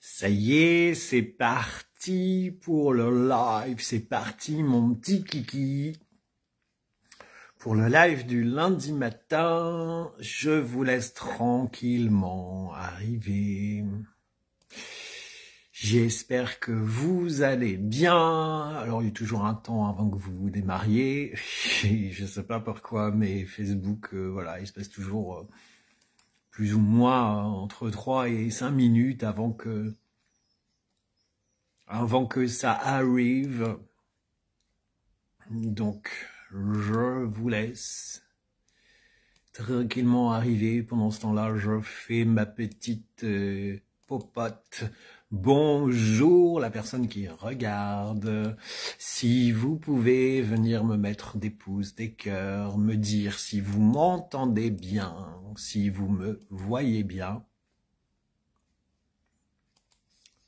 Ça y est, c'est parti pour le live, c'est parti mon petit kiki. Pour le live du lundi matin, je vous laisse tranquillement arriver. J'espère que vous allez bien. Alors il y a toujours un temps avant que vous vous démarriez. Je sais pas pourquoi, mais Facebook, voilà, il se passe toujours plus ou moins entre 3 et 5 minutes avant que ça arrive. Donc, je vous laisse tranquillement arriver. Pendant ce temps-là, je fais ma petite popote. Bonjour la personne qui regarde. Si vous pouvez venir me mettre des pouces, des cœurs, me dire si vous m'entendez bien, si vous me voyez bien,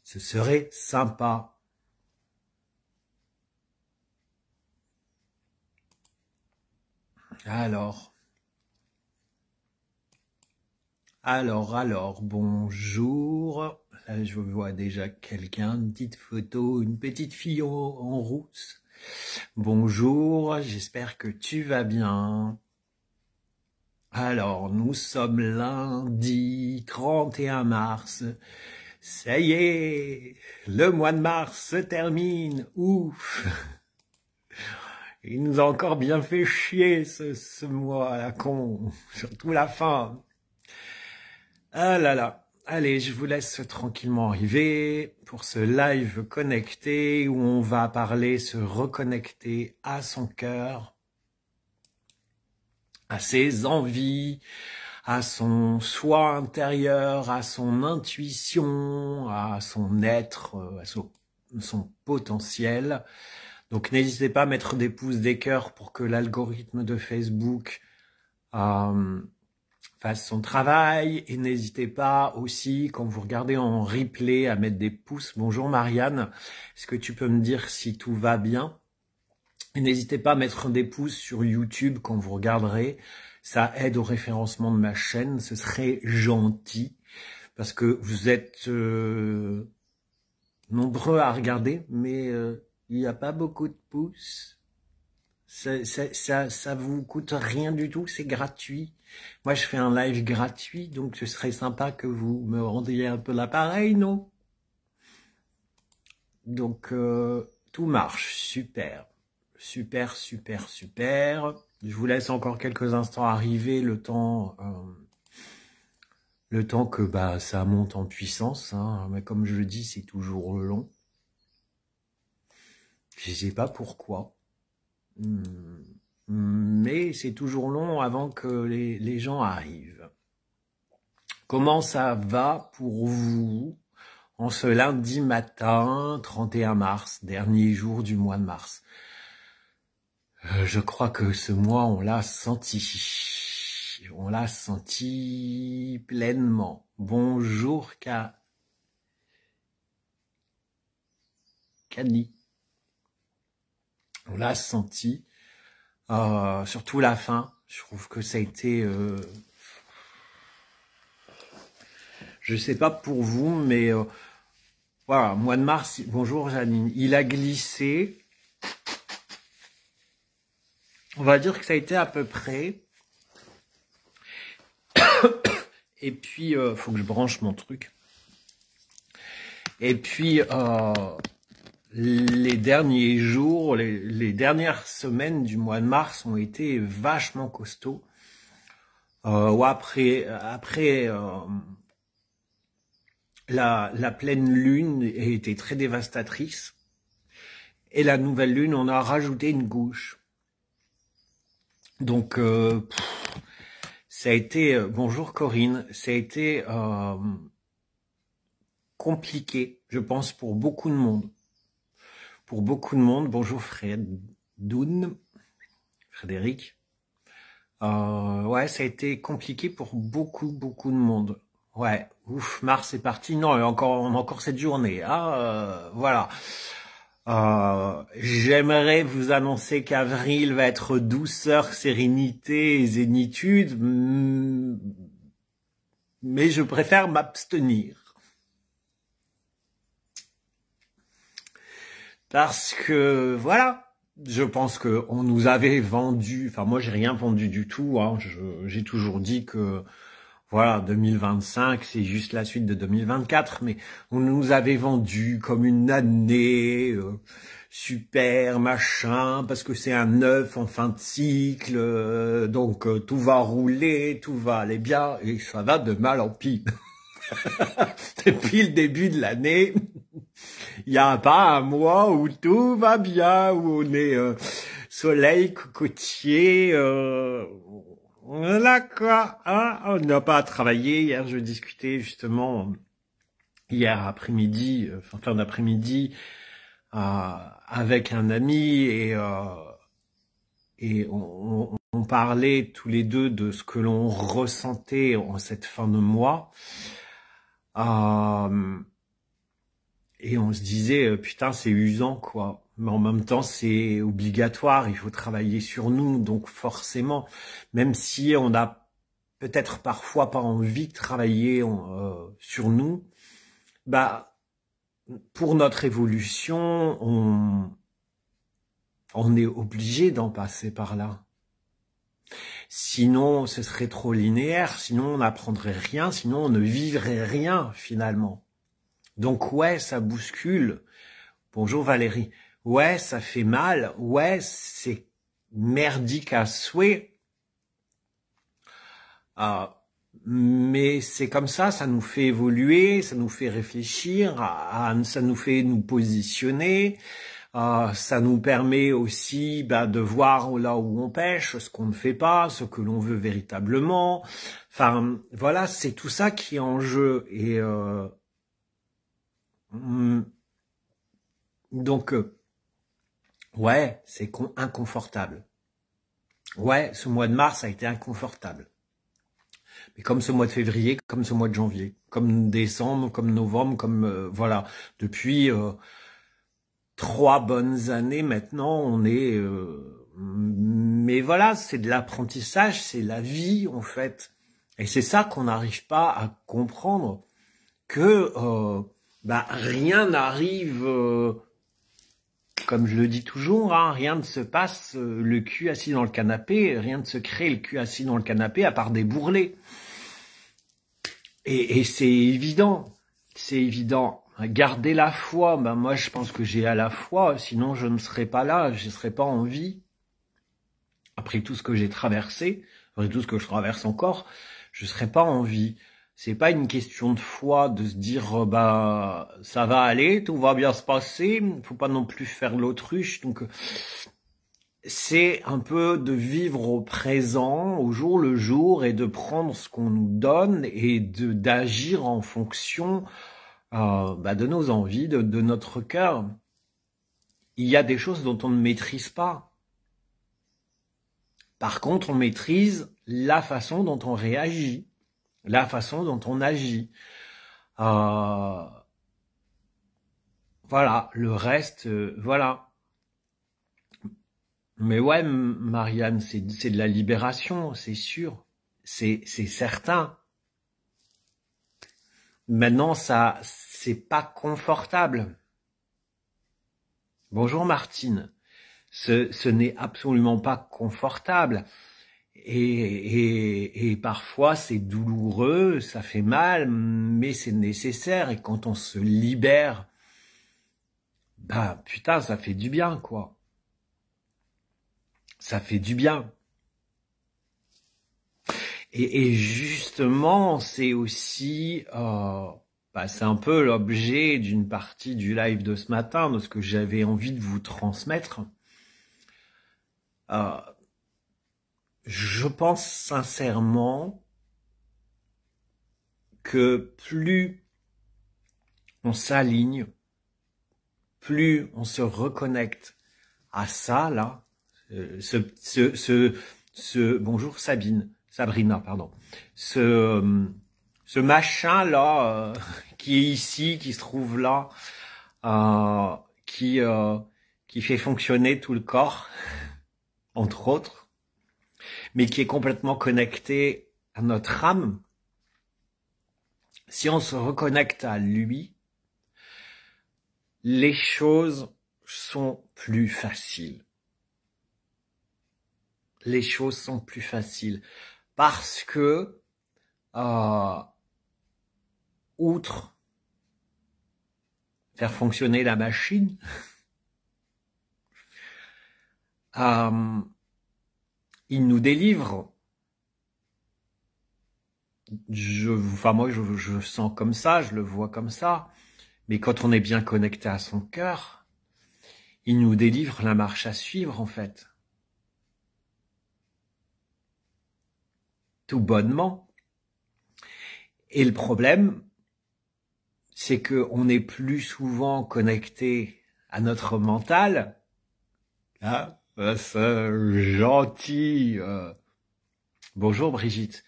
ce serait sympa. Alors, bonjour. Là, je vois déjà quelqu'un, une petite photo, une petite fille en rousse. Bonjour, j'espère que tu vas bien. Alors, nous sommes lundi 31 mars. Ça y est, le mois de mars se termine. Ouf. Il nous a encore bien fait chier ce mois à la con, surtout la fin. Ah là là. Allez, je vous laisse tranquillement arriver pour ce live connecté où on va parler, se reconnecter à son cœur, à ses envies, à son soi intérieur, à son intuition, à son être, à son potentiel. Donc n'hésitez pas à mettre des pouces, des cœurs pour que l'algorithme de Facebook fasse son travail. Et n'hésitez pas aussi, quand vous regardez en replay, à mettre des pouces. Bonjour Marianne, est-ce que tu peux me dire si tout va bien? Et n'hésitez pas à mettre des pouces sur YouTube quand vous regarderez. Ça aide au référencement de ma chaîne, ce serait gentil. Parce que vous êtes nombreux à regarder, mais il n'y a pas beaucoup de pouces. Ça vous coûte rien du tout, c'est gratuit. Moi, je fais un live gratuit, donc ce serait sympa que vous me rendiez un peu l'appareil, non? Donc, tout marche, super. Super. Je vous laisse encore quelques instants arriver, le temps que ça monte en puissance, hein. Mais comme je le dis, c'est toujours long. Je sais pas pourquoi. Mais c'est toujours long avant que les gens arrivent. Comment ça va pour vous en ce lundi matin, 31 mars, dernier jour du mois de mars? Je crois que ce mois, on l'a senti. On l'a senti pleinement. Bonjour, Cani. On l'a senti. Surtout la fin. Je trouve que ça a été... je sais pas pour vous, mais... voilà, mois de mars... Bonjour, Janine. Il a glissé... On va dire que ça a été à peu près. Et puis, faut que je branche mon truc. Et puis, les derniers jours, les dernières semaines du mois de mars ont été vachement costauds. Après la pleine lune a été très dévastatrice. Et la nouvelle lune, on a rajouté une couche. Donc, ça a été... bonjour Corinne, ça a été compliqué, je pense, pour beaucoup de monde. Pour beaucoup de monde, bonjour Frédéric. Ouais, ça a été compliqué pour beaucoup de monde. Ouais, ouf, mars est parti. Non, on a encore cette journée. Voilà. J'aimerais vous annoncer qu'avril va être douceur, sérénité et zénitude, mais je préfère m'abstenir. Parce que, voilà, je pense que on nous avait vendu, enfin moi j'ai rien vendu du tout, hein, j'ai toujours dit que, voilà, 2025, c'est juste la suite de 2024, mais on nous avait vendu comme une année super, machin, parce que c'est un neuf en fin de cycle, donc tout va rouler, tout va aller bien, et ça va de mal en pis. Depuis le début de l'année, il n'y a pas un mois où tout va bien, où on est soleil, cocotier, voilà quoi, hein, on n'a pas à travailler. Hier, je discutais justement, hier après-midi, fin d'après-midi, avec un ami et on parlait tous les deux de ce que l'on ressentait en cette fin de mois. Et on se disait, putain, c'est usant, quoi. Mais en même temps, c'est obligatoire, il faut travailler sur nous. Donc forcément, même si on a peut-être parfois pas envie de travailler sur nous, bah, pour notre évolution, on est obligé d'en passer par là. Sinon, ce serait trop linéaire, sinon on n'apprendrait rien, sinon on ne vivrait rien, finalement. Donc ouais, ça bouscule. Bonjour Valérie. Ouais, ça fait mal. Ouais, c'est merdique à souhait. Mais c'est comme ça nous fait évoluer, ça nous fait réfléchir, ça nous fait nous positionner. Ça nous permet aussi de voir là où on pêche, ce qu'on ne fait pas, ce que l'on veut véritablement. Enfin, voilà, c'est tout ça qui est en jeu. Et donc, ouais, c'est inconfortable. Ouais, ce mois de mars a été inconfortable. Mais comme ce mois de février, comme ce mois de janvier, comme décembre, comme novembre, comme voilà, depuis 3 bonnes années maintenant, on est... mais voilà, c'est de l'apprentissage, c'est la vie en fait. Et c'est ça qu'on n'arrive pas à comprendre, que rien n'arrive, comme je le dis toujours, hein, rien ne se passe le cul assis dans le canapé, rien ne se crée le cul assis dans le canapé à part des bourrelets. Et c'est évident, c'est évident. Garder la foi, moi je pense que j'ai à la foi, sinon je ne serais pas là, je ne serais pas en vie. Après tout ce que j'ai traversé, après tout ce que je traverse encore, je ne serais pas en vie. C'est pas une question de foi, de se dire ça va aller, tout va bien se passer, faut pas non plus faire l'autruche. Donc c'est un peu de vivre au présent, au jour le jour, et de prendre ce qu'on nous donne et d'agir en fonction de nos envies, de notre cœur. Il y a des choses dont on ne maîtrise pas. Par contre, on maîtrise la façon dont on réagit, la façon dont on agit. Voilà, le reste, voilà. Mais ouais, Marianne, c'est de la libération, c'est sûr, c'est certain. Maintenant, ça, c'est pas confortable. Bonjour Martine. Ce n'est absolument pas confortable. Et parfois, c'est douloureux, ça fait mal, mais c'est nécessaire. Et quand on se libère, putain, ça fait du bien, quoi. Ça fait du bien. Et justement, c'est aussi, c'est un peu l'objet d'une partie du live de ce matin, de ce que j'avais envie de vous transmettre. Je pense sincèrement que plus on s'aligne, plus on se reconnecte à ça, là, bonjour Sabrina, pardon, ce machin là qui est ici, qui se trouve là, qui fait fonctionner tout le corps, entre autres, mais qui est complètement connecté à notre âme. Si on se reconnecte à lui, les choses sont plus faciles. Les choses sont plus faciles parce que, outre faire fonctionner la machine, il nous délivre. Moi, je sens comme ça, je le vois comme ça. Mais quand on est bien connecté à son cœur, il nous délivre la marche à suivre, en fait. Tout bonnement. Et le problème, c'est que on est plus souvent connecté à notre mental. Ah, ce gentil. Bonjour Brigitte.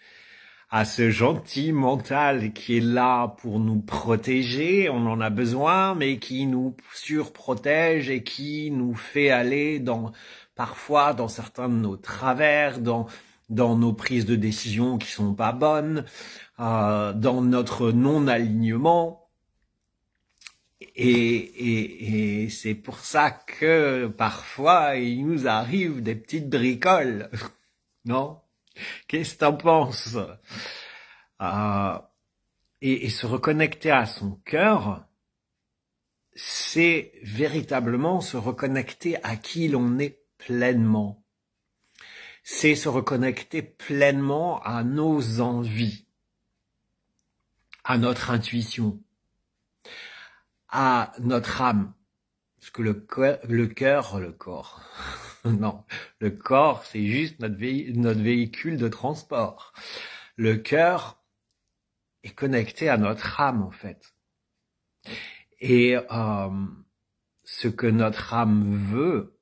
À ce gentil mental qui est là pour nous protéger, on en a besoin, mais qui nous surprotège et qui nous fait aller parfois dans certains de nos travers, dans nos prises de décision qui sont pas bonnes, dans notre non-alignement. Et c'est pour ça que parfois il nous arrive des petites bricoles, non? Qu'est-ce que t'en penses? Et se reconnecter à son cœur, c'est véritablement se reconnecter à qui l'on est pleinement. C'est se reconnecter pleinement à nos envies, à notre intuition, à notre âme. Parce que le corps, non, le corps, c'est juste notre véhicule de transport. Le cœur est connecté à notre âme, en fait. Et ce que notre âme veut,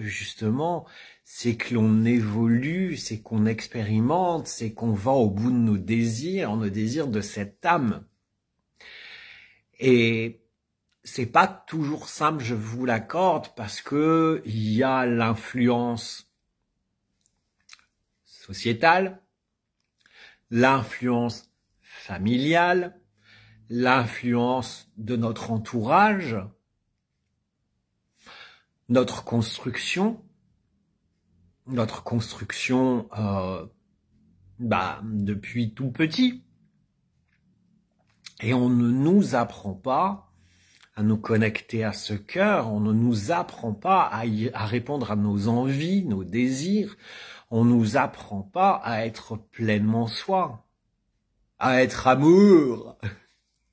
justement, c'est que l'on évolue, c'est qu'on expérimente, c'est qu'on va au bout de nos désirs de cette âme. Et c'est pas toujours simple, je vous l'accorde, parce que il y a l'influence sociétale, l'influence familiale, l'influence de notre entourage, notre construction depuis tout petit. Et on ne nous apprend pas à nous connecter à ce cœur, on ne nous apprend pas à répondre à nos envies, nos désirs, on nous apprend pas à être pleinement soi, à être amour.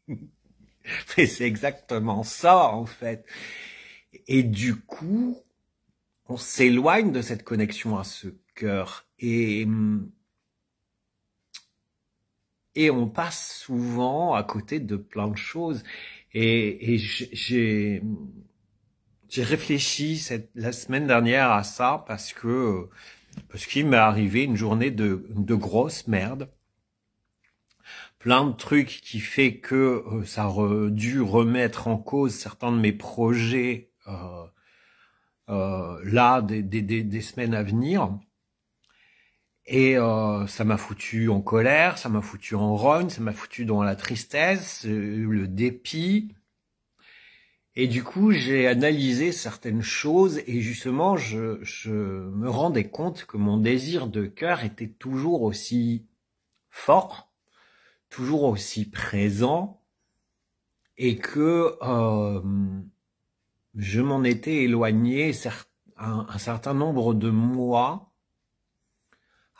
Mais c'est exactement ça, en fait. Et du coup, on s'éloigne de cette connexion à ce cœur et on passe souvent à côté de plein de choses. Et j'ai réfléchi la semaine dernière à ça parce qu'il m'est arrivé une journée de grosse merde. Plein de trucs qui fait que ça aurait dû remettre en cause certains de mes projets là des semaines à venir. Et ça m'a foutu en colère, ça m'a foutu en rogne, ça m'a foutu dans la tristesse, le dépit. Et du coup, j'ai analysé certaines choses et justement, je me rendais compte que mon désir de cœur était toujours aussi fort, toujours aussi présent, et que je m'en étais éloigné un certain nombre de mois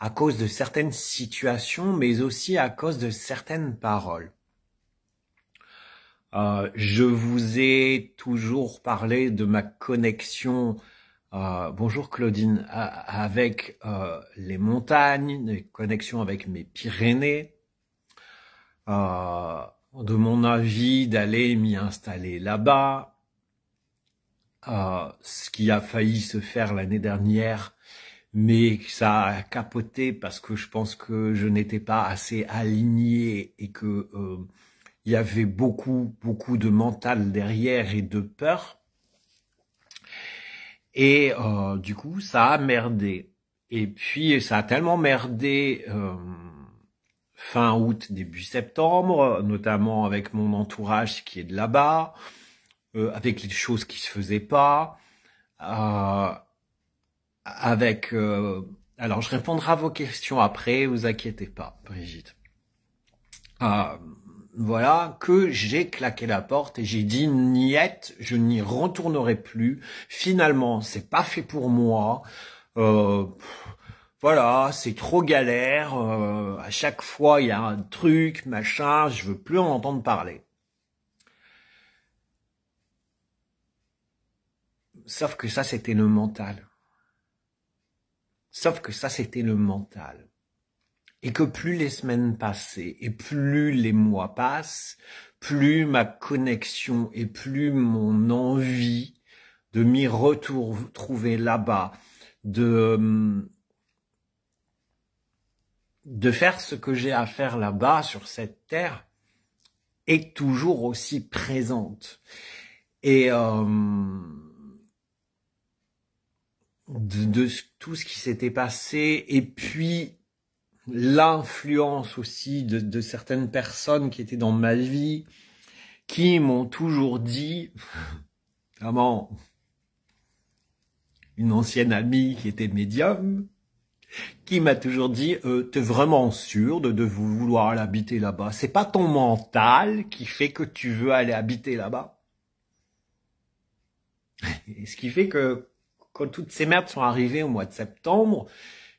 à cause de certaines situations, mais aussi à cause de certaines paroles. Je vous ai toujours parlé de ma connexion, bonjour Claudine, avec les montagnes, des connexions avec mes Pyrénées, de mon envie d'aller m'y installer là-bas, ce qui a failli se faire l'année dernière, mais ça a capoté parce que je pense que je n'étais pas assez aligné et que il y avait beaucoup de mental derrière et de peur. Et du coup, ça a merdé. Et puis, ça a tellement merdé fin août, début septembre, notamment avec mon entourage qui est de là-bas, avec les choses qui se faisaient pas, avec... alors, je répondrai à vos questions après, vous inquiétez pas, Brigitte. Voilà, que j'ai claqué la porte et j'ai dit niette, je n'y retournerai plus. Finalement, c'est pas fait pour moi. Voilà, c'est trop galère. À chaque fois, il y a un truc, machin. Je veux plus en entendre parler. Sauf que ça, c'était le mental. Et que plus les semaines passaient et plus les mois passent, plus ma connexion et plus mon envie de m'y retrouver là-bas, de faire ce que j'ai à faire là-bas sur cette terre est toujours aussi présente. Et de tout ce qui s'était passé et puis l'influence aussi de certaines personnes qui étaient dans ma vie, qui m'ont toujours dit, vraiment, une ancienne amie qui était médium, qui m'a toujours dit, t'es vraiment sûr de vouloir aller habiter là-bas? C'est pas ton mental qui fait que tu veux aller habiter là-bas? Et ce qui fait que quand toutes ces merdes sont arrivées au mois de septembre,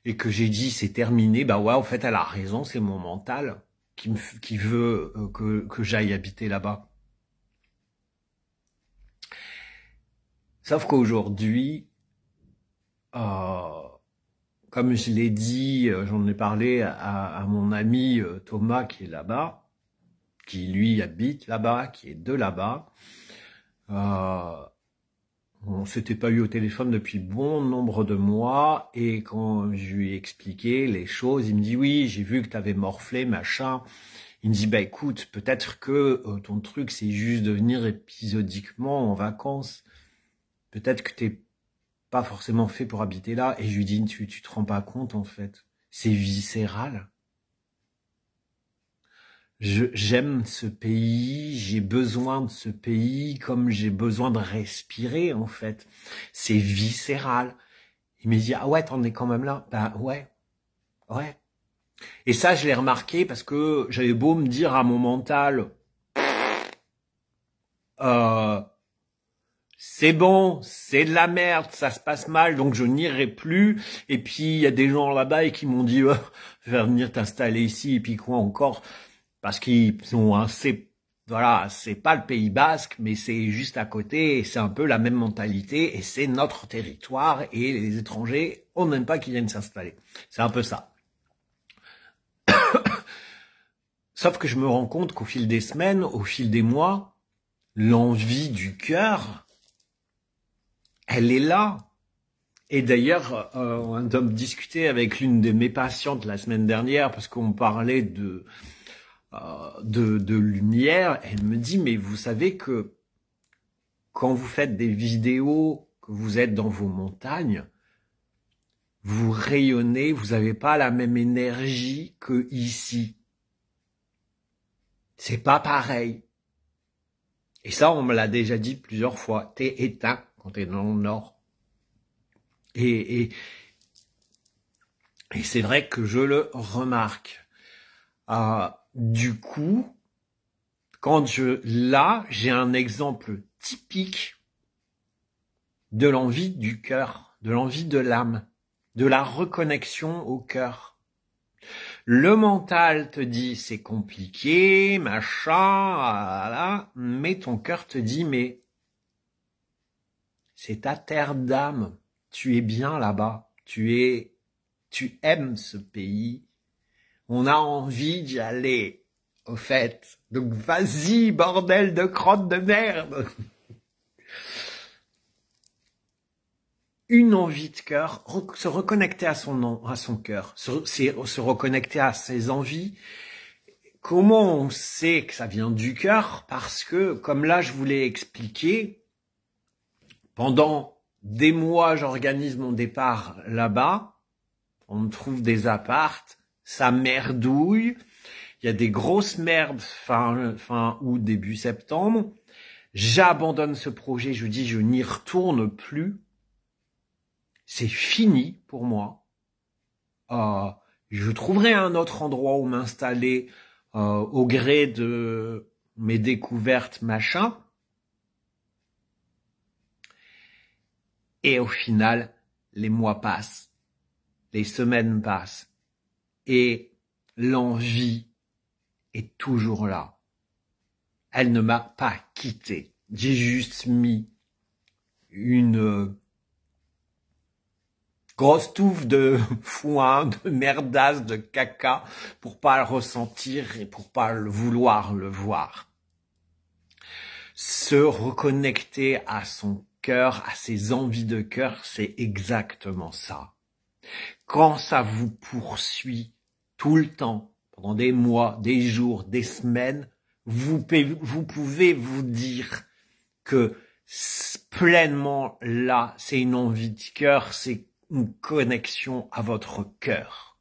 et que j'ai dit c'est terminé, bah ouais, en fait elle a raison, c'est mon mental qui veut que j'aille habiter là-bas. Sauf qu'aujourd'hui, comme je l'ai dit, j'en ai parlé à mon ami Thomas qui est là-bas, qui lui habite là-bas, qui est de là-bas. On s'était pas eu au téléphone depuis bon nombre de mois et quand je lui ai expliqué les choses, il me dit oui, j'ai vu que t'avais morflé, machin. Il me dit bah écoute, peut-être que ton truc c'est juste de venir épisodiquement en vacances. Peut-être que t'es pas forcément fait pour habiter là. Et je lui dis tu te rends pas compte en fait, c'est viscéral. J'aime ce pays, j'ai besoin de ce pays comme j'ai besoin de respirer en fait. C'est viscéral. Il me dit ah ouais t'en es quand même là. Ben ouais. Et ça je l'ai remarqué parce que j'avais beau me dire à mon mental c'est bon, c'est de la merde, ça se passe mal donc je n'irai plus. Et puis il y a des gens là-bas et qui m'ont dit faire venir t'installer ici et puis quoi encore. Parce qu'ils sont voilà, c'est pas le Pays Basque, mais c'est juste à côté, et c'est un peu la même mentalité, et c'est notre territoire, et les étrangers, on n'aime pas qu'ils viennent s'installer. C'est un peu ça. Sauf que je me rends compte qu'au fil des semaines, au fil des mois, l'envie du cœur, elle est là. Et d'ailleurs, on a discuté avec l'une de mes patientes la semaine dernière, parce qu'on parlait de lumière, elle me dit mais vous savez que quand vous faites des vidéos, que vous êtes dans vos montagnes, vous rayonnez, vous n'avez pas la même énergie que ici. C'est pas pareil. Et ça, on me l'a déjà dit plusieurs fois. T'es éteint quand t'es dans le nord. Et c'est vrai que je le remarque. Du coup, là, j'ai un exemple typique de l'envie du cœur, de l'envie de l'âme, de la reconnexion au cœur. Le mental te dit c'est compliqué, machin, mais ton cœur te dit mais c'est ta terre d'âme, tu es bien là-bas, tu aimes ce pays. On a envie d'y aller, au fait. Donc vas-y, bordel de crotte de merde. Une envie de cœur, se reconnecter à son cœur, se reconnecter à ses envies. Comment on sait que ça vient du cœur? Parce que, comme là je vous l'ai expliqué, pendant des mois j'organise mon départ là-bas, on me trouve des apparts, ça merdouille, il y a des grosses merdes fin août, début septembre. J'abandonne ce projet, je dis je n'y retourne plus. C'est fini pour moi. Je trouverai un autre endroit où m'installer au gré de mes découvertes, machin. Et au final, les mois passent, les semaines passent, et l'envie est toujours là. Elle ne m'a pas quitté. J'ai juste mis une grosse touffe de foin, de merdasse, de caca pour pas le ressentir et pour pas vouloir le voir. Se reconnecter à son cœur, à ses envies de cœur, c'est exactement ça. Quand ça vous poursuit tout le temps, pendant des mois, des jours, des semaines, vous pouvez vous dire que pleinement là, c'est une envie de cœur, c'est une connexion à votre cœur.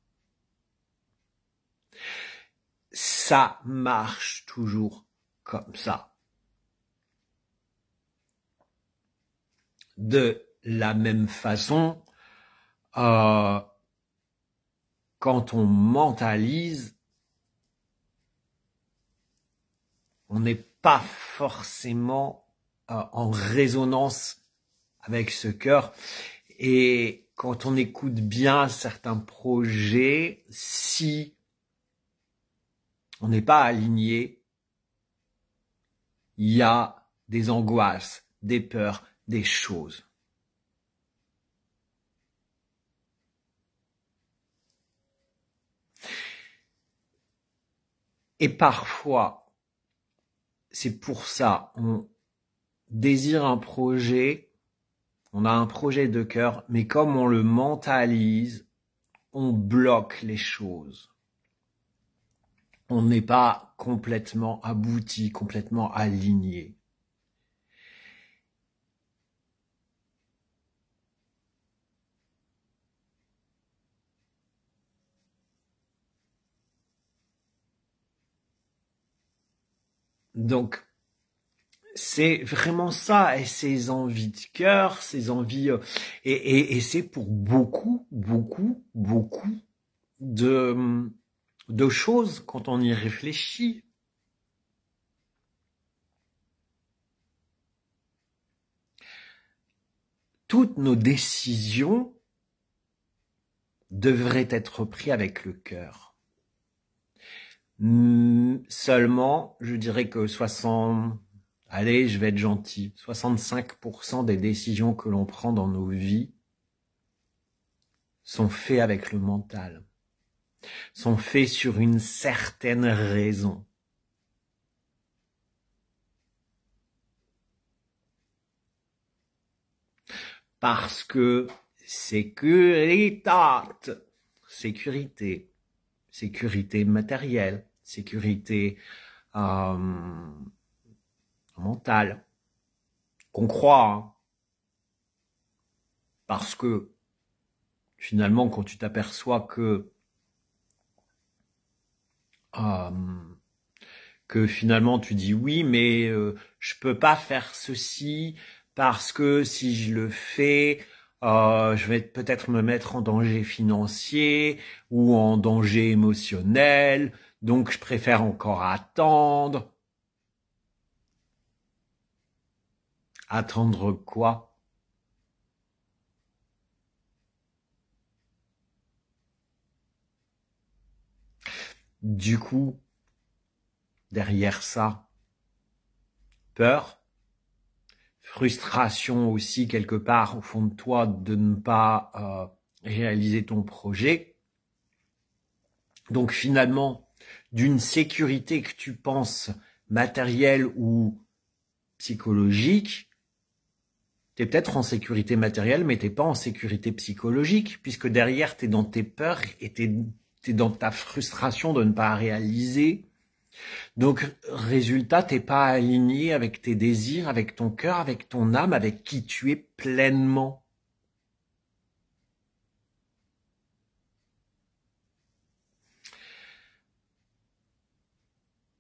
Ça marche toujours comme ça. De la même façon, quand on mentalise, on n'est pas forcément en résonance avec ce cœur. Et quand on écoute bien certains projets, si on n'est pas aligné, il y a des angoisses, des peurs, des choses. Et parfois, c'est pour ça, on désire un projet, on a un projet de cœur, mais comme on le mentalise, on bloque les choses. On n'est pas complètement abouti, complètement aligné. Donc, c'est vraiment ça, et ces envies de cœur, ces envies, et c'est pour beaucoup de choses quand on y réfléchit. Toutes nos décisions devraient être prises avec le cœur. Seulement, je dirais que allez, je vais être gentil, 65% des décisions que l'on prend dans nos vies sont faites avec le mental, sont faites sur une certaine raison. Parce que sécurité matérielle, sécurité mentale, qu'on croit, hein. Parce que finalement, quand tu t'aperçois que finalement tu dis oui, mais je peux pas faire ceci parce que si je le fais, je vais peut-être me mettre en danger financier ou en danger émotionnel, donc je préfère encore attendre. Attendre quoi? Du coup, derrière ça, peur, frustration aussi quelque part au fond de toi de ne pas réaliser ton projet. Donc finalement, d'une sécurité que tu penses matérielle ou psychologique, t'es peut-être en sécurité matérielle, mais t'es pas en sécurité psychologique, puisque derrière t'es dans tes peurs et t'es dans ta frustration de ne pas réaliser. Donc, résultat, t'es pas aligné avec tes désirs, avec ton cœur, avec ton âme, avec qui tu es pleinement.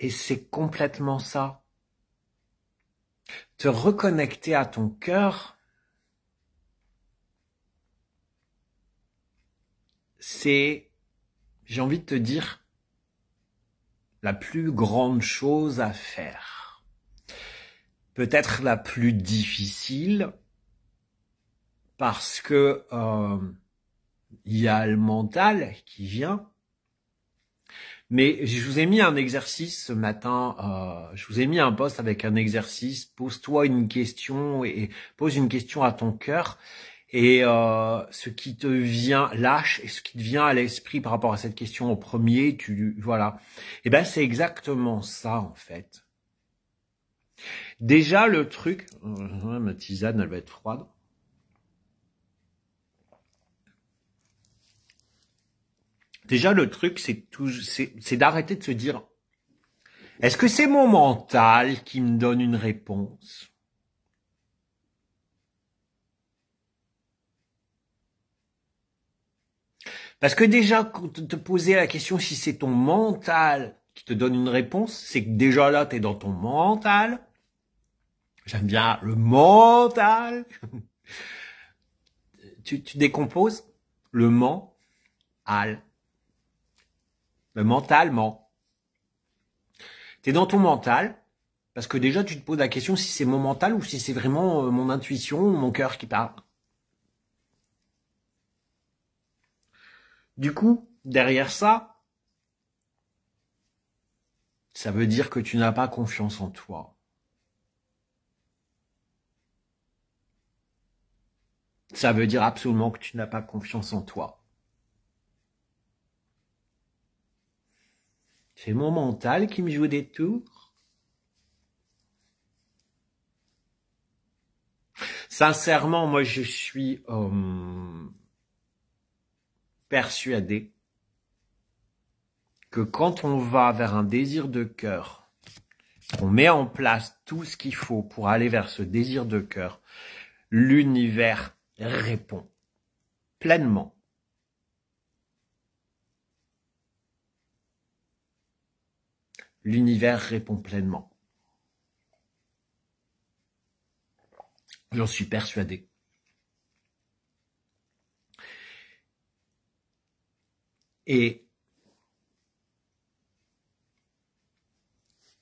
Et c'est complètement ça. Te reconnecter à ton cœur, c'est, j'ai envie de te dire, la plus grande chose à faire. Peut-être la plus difficile, parce que il y a le mental qui vient. Mais je vous ai mis un exercice ce matin, je vous ai mis un post avec un exercice, pose-toi une question et pose une question à ton cœur et ce qui te vient, lâche, et ce qui te vient à l'esprit par rapport à cette question au premier, voilà. Et ben c'est exactement ça en fait. Déjà le truc, ma tisane elle va être froide. Déjà, le truc, c'est d'arrêter de se dire, est-ce que c'est mon mental qui me donne une réponse? Parce que déjà, quand te poser la question si c'est ton mental qui te donne une réponse, c'est que déjà là, t'es dans ton mental. J'aime bien le mental. Tu décomposes le mental. Le mentalement. T'es dans ton mental, parce que déjà tu te poses la question si c'est mon mental ou si c'est vraiment mon intuition, mon cœur qui parle. Du coup, derrière ça, ça veut dire que tu n'as pas confiance en toi. Ça veut dire absolument que tu n'as pas confiance en toi. C'est mon mental qui me joue des tours. Sincèrement, moi, je suis persuadé que quand on va vers un désir de cœur, qu'on met en place tout ce qu'il faut pour aller vers ce désir de cœur, l'univers répond pleinement. L'univers répond pleinement. J'en suis persuadé. Et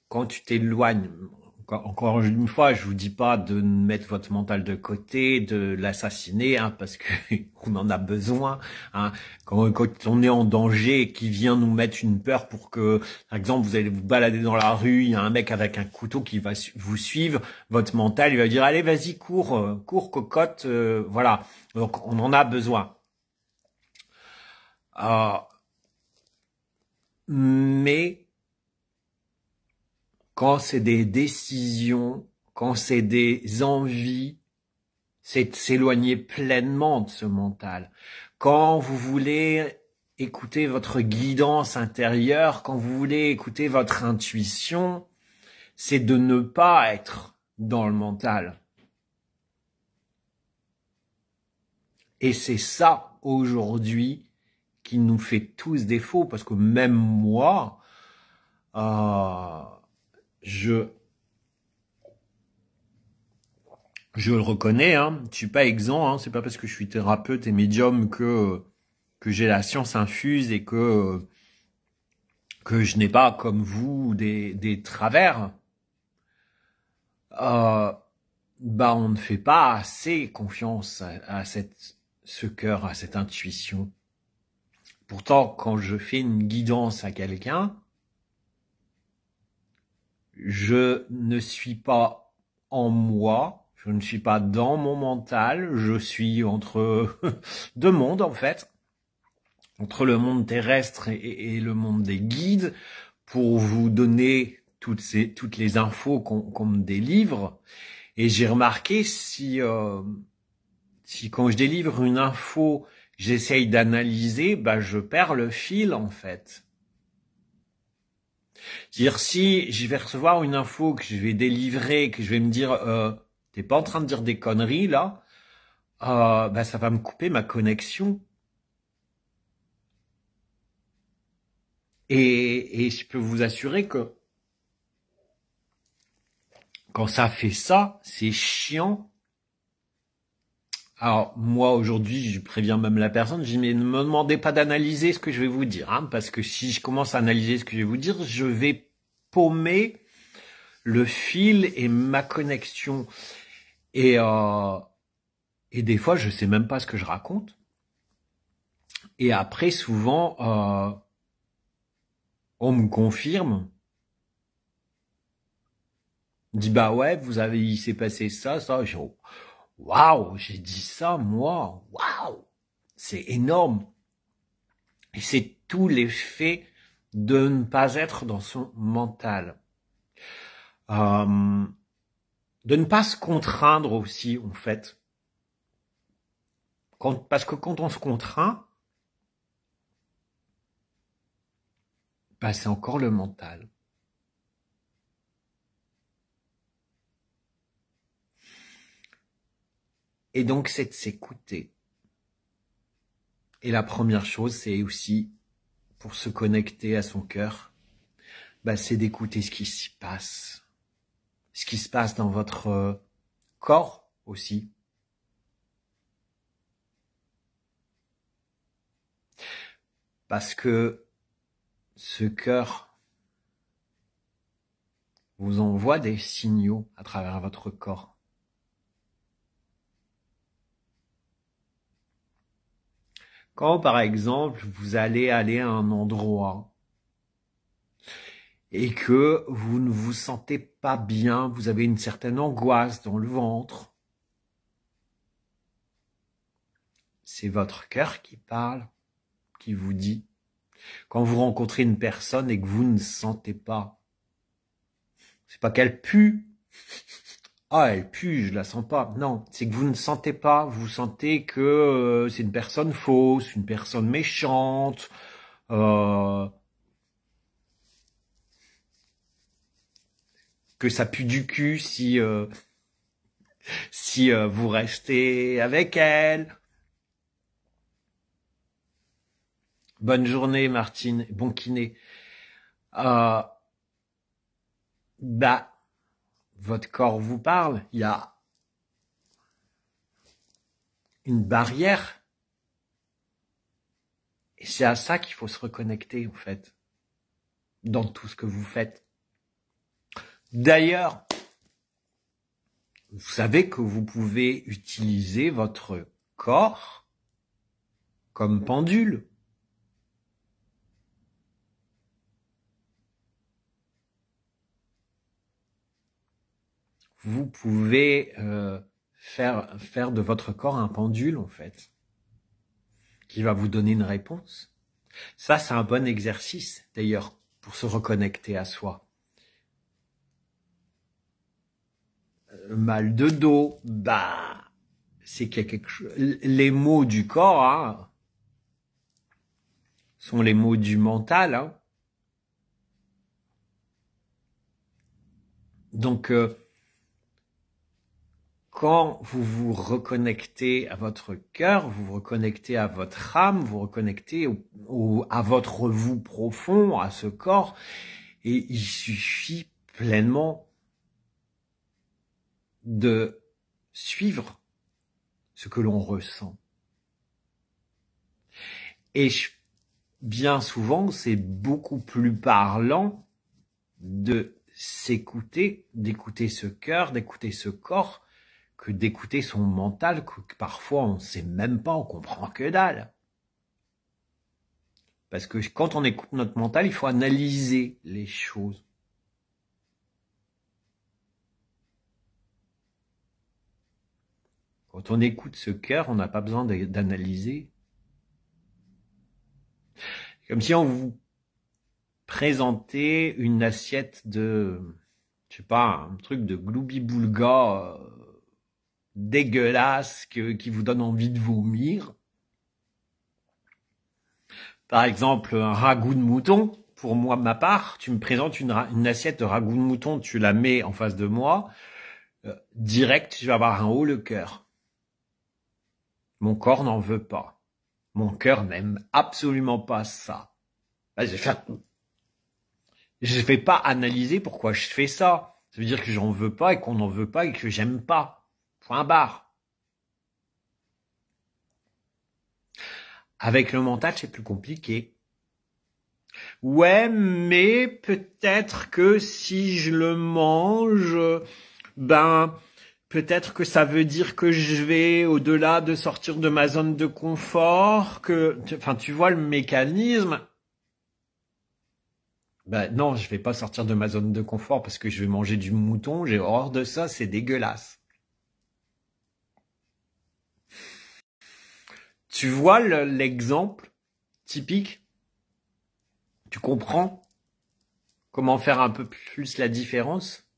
quand tu t'éloignes, encore une fois, je vous dis pas de mettre votre mental de côté, de l'assassiner, hein, parce que on en a besoin. Hein. Quand on est en danger et qu'il vient nous mettre une peur pour que, par exemple, vous allez vous balader dans la rue, il y a un mec avec un couteau qui va vous suivre, votre mental il va dire allez vas-y cours, cours cocotte, voilà. Donc on en a besoin. Mais quand c'est des décisions, quand c'est des envies, c'est de s'éloigner pleinement de ce mental. Quand vous voulez écouter votre guidance intérieure, quand vous voulez écouter votre intuition, c'est de ne pas être dans le mental. Et c'est ça, aujourd'hui, qui nous fait tous défaut, parce que même moi, je le reconnais, hein, je suis pas exempt, hein, c'est pas parce que je suis thérapeute et médium que j'ai la science infuse et que je n'ai pas, comme vous, des travers. On ne fait pas assez confiance à ce cœur, à cette intuition. Pourtant, quand je fais une guidance à quelqu'un, je ne suis pas en moi, je ne suis pas dans mon mental, je suis entre deux mondes en fait, entre le monde terrestre et le monde des guides, pour vous donner toutes les infos qu'on me délivre. Et j'ai remarqué si quand je délivre une info, j'essaye d'analyser, je perds le fil en fait. C'est-à-dire si je vais recevoir une info que je vais délivrer, que je vais me dire t'es pas en train de dire des conneries là, ça va me couper ma connexion. Et je peux vous assurer que quand ça fait ça, c'est chiant. Alors, moi, aujourd'hui, je préviens même la personne, je dis, mais ne me demandez pas d'analyser ce que je vais vous dire, hein, parce que si je commence à analyser ce que je vais vous dire, je vais paumer le fil et ma connexion. Et des fois, je sais même pas ce que je raconte. Et après, souvent, on me confirme, dit, bah ouais, il s'est passé ça. Waouh, j'ai dit ça, moi, waouh, c'est énorme. Et c'est tout l'effet de ne pas être dans son mental. De ne pas se contraindre aussi, en fait. Parce que quand on se contraint, bah, c'est encore le mental. Et donc, c'est de s'écouter. Et la première chose, c'est aussi, pour se connecter à son cœur, bah, c'est d'écouter ce qui s'y passe. Ce qui se passe dans votre corps aussi. Parce que ce cœur vous envoie des signaux à travers votre corps. Quand, par exemple, vous allez à un endroit et que vous ne vous sentez pas bien, vous avez une certaine angoisse dans le ventre, c'est votre cœur qui parle, qui vous dit. Quand vous rencontrez une personne et que vous ne sentez pas, c'est pas qu'elle pue. Ah, elle pue, je la sens pas. Non, c'est que vous ne sentez pas. Vous sentez que c'est une personne fausse, une personne méchante. Que ça pue du cul si vous restez avec elle. Bonne journée, Martine. Bon kiné. Bah, votre corps vous parle. Il y a une barrière. Et c'est à ça qu'il faut se reconnecter, en fait. Dans tout ce que vous faites. D'ailleurs, vous savez que vous pouvez utiliser votre corps comme pendule. Vous pouvez faire de votre corps un pendule, en fait, qui va vous donner une réponse. Ça, c'est un bon exercice, d'ailleurs, pour se reconnecter à soi. Mal de dos, bah, c'est qu'il y a quelque chose. Les mots du corps, hein, sont les mots du mental, hein. Donc, quand vous vous reconnectez à votre cœur, vous vous reconnectez à votre âme, vous reconnectez à votre vous profond, à ce corps, et il suffit pleinement de suivre ce que l'on ressent. Et bien souvent, c'est beaucoup plus parlant de s'écouter, d'écouter ce cœur, d'écouter ce corps, que d'écouter son mental, que parfois on sait même pas, on comprend que dalle. Parce que quand on écoute notre mental, il faut analyser les choses. Quand on écoute ce cœur, on n'a pas besoin d'analyser. Comme si on vous présentait une assiette de, je sais pas, un truc de gloubi-boulga dégueulasse qui vous donne envie de vomir. Par exemple, un ragoût de mouton. Pour moi, ma part, tu me présentes une assiette de ragoût de mouton, tu la mets en face de moi, direct, je vais avoir un haut le cœur. Mon corps n'en veut pas. Mon cœur n'aime absolument pas ça. Je vais pas analyser pourquoi je fais ça. Ça veut dire que j'en veux pas et qu'on n'en veut pas et que j'aime pas. Point barre. Avec le mental, c'est plus compliqué. Ouais, mais peut-être que si je le mange, ben, peut-être que ça veut dire que je vais au-delà de sortir de ma zone de confort, enfin, tu vois le mécanisme. Ben non, je vais pas sortir de ma zone de confort parce que je vais manger du mouton, j'ai horreur de ça, c'est dégueulasse. Tu vois l'exemple typique? Tu comprends comment faire un peu plus la différence?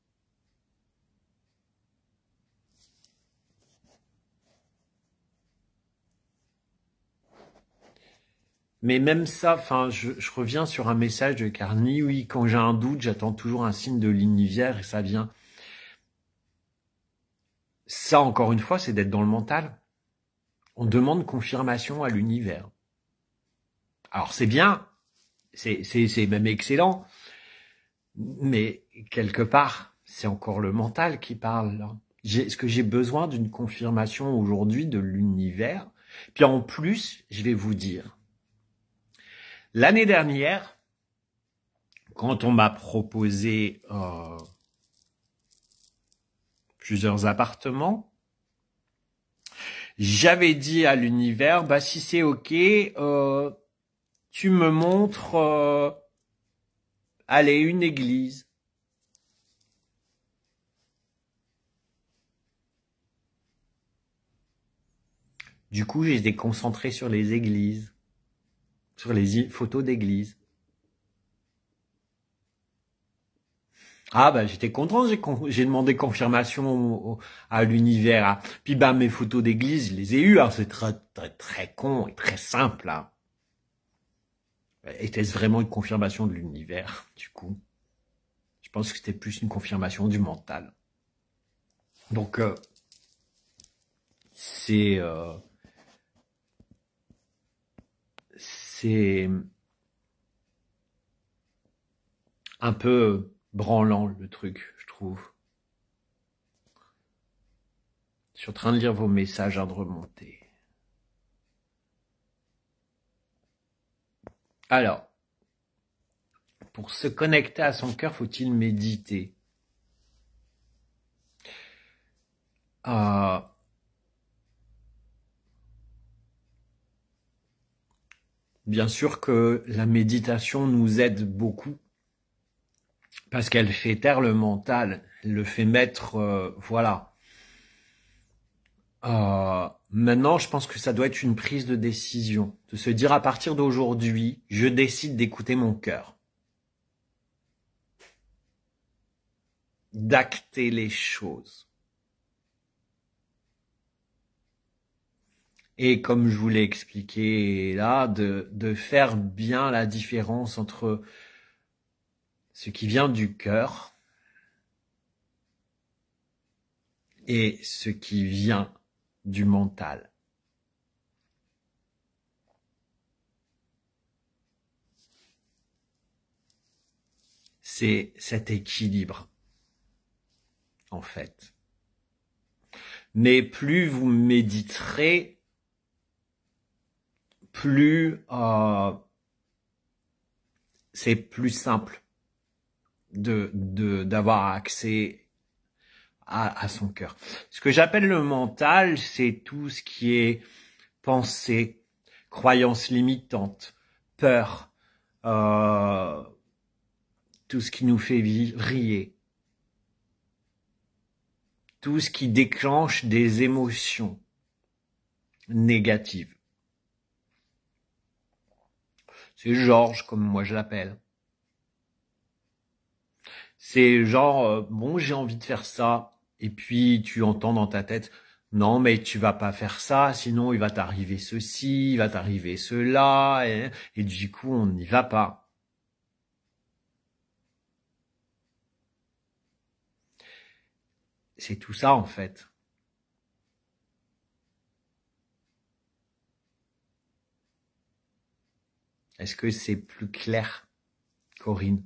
Mais même ça, enfin, je reviens sur un message de Carny, oui, quand j'ai un doute, j'attends toujours un signe de l'univers et ça vient. Ça, encore une fois, c'est d'être dans le mental. On demande confirmation à l'univers. Alors c'est bien, c'est même excellent, mais quelque part, c'est encore le mental qui parle là. Est-ce que j'ai besoin d'une confirmation aujourd'hui de l'univers? Puis en plus, je vais vous dire, l'année dernière, quand on m'a proposé plusieurs appartements, j'avais dit à l'univers, bah si c'est ok, tu me montres, allez, une église. Du coup, j'ai été concentré sur les églises, sur les photos d'églises. Ah bah j'étais content, j'ai demandé confirmation à l'univers. Hein. Puis bah mes photos d'église, je les ai eues. Hein. C'est très, très très con et très simple. Hein. Était-ce vraiment une confirmation de l'univers du coup? Je pense que c'était plus une confirmation du mental. Donc c'est un peu branlant le truc, je trouve. Je suis en train de lire vos messages à de remonter. Alors, pour se connecter à son cœur, faut-il méditer? Bien sûr que la méditation nous aide beaucoup parce qu'elle fait taire le mental, elle le fait mettre, voilà. Maintenant, je pense que ça doit être une prise de décision, de se dire à partir d'aujourd'hui, je décide d'écouter mon cœur, d'acter les choses. Et comme je vous l'ai expliqué là, de faire bien la différence entre ce qui vient du cœur et ce qui vient du mental. C'est cet équilibre, en fait. Mais plus vous méditerez, plus c'est plus simple d'avoir accès à son cœur. Ce que j'appelle le mental, c'est tout ce qui est pensée, croyances limitantes, peur, tout ce qui nous fait vriller, tout ce qui déclenche des émotions négatives. C'est Georges, comme moi je l'appelle. C'est genre, bon, j'ai envie de faire ça, et puis tu entends dans ta tête, non, mais tu vas pas faire ça, sinon il va t'arriver ceci, il va t'arriver cela, et du coup on n'y va pas. C'est tout ça en fait. Est-ce que c'est plus clair, Corinne?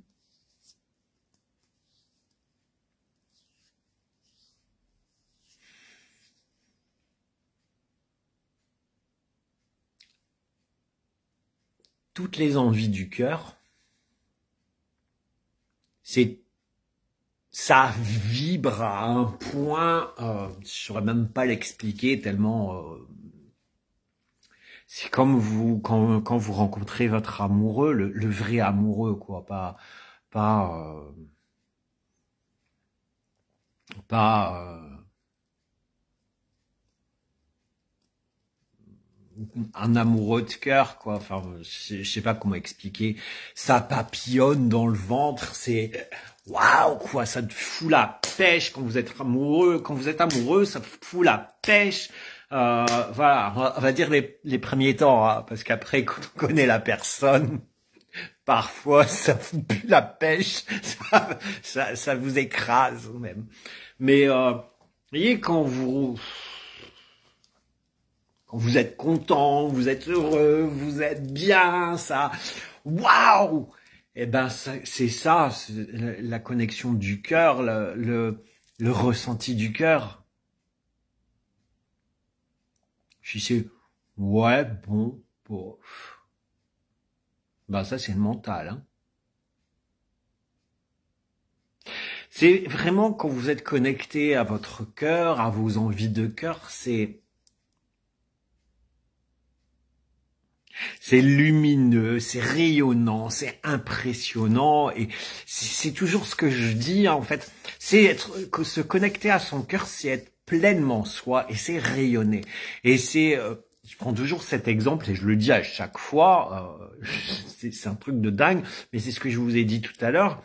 toutes les envies du cœur, ça vibre à un point, je saurais même pas l'expliquer tellement. C'est comme quand vous rencontrez votre amoureux, le vrai amoureux, quoi, pas un amoureux de cœur, quoi. Enfin, je sais pas comment expliquer. Ça papillonne dans le ventre, c'est waouh, quoi. Ça te fout la pêche quand vous êtes amoureux. Quand vous êtes amoureux, ça te fout la pêche. Voilà, on va dire les premiers temps, hein, parce qu'après, quand on connaît la personne, parfois, ça fout plus la pêche, ça vous écrase même. Mais vous voyez, quand vous êtes content, vous êtes heureux, vous êtes bien, ça, waouh! Eh ben, c'est ça, la connexion du cœur, le ressenti du cœur. Je sais, ouais, bon, ben ça c'est le mental, hein. C'est vraiment quand vous êtes connecté à votre cœur, à vos envies de cœur, c'est lumineux, c'est rayonnant, c'est impressionnant et c'est toujours ce que je dis en fait. C'est se connecter à son cœur, c'est être pleinement soi et c'est rayonner. Et je prends toujours cet exemple et je le dis à chaque fois, c'est un truc de dingue, mais c'est ce que je vous ai dit tout à l'heure.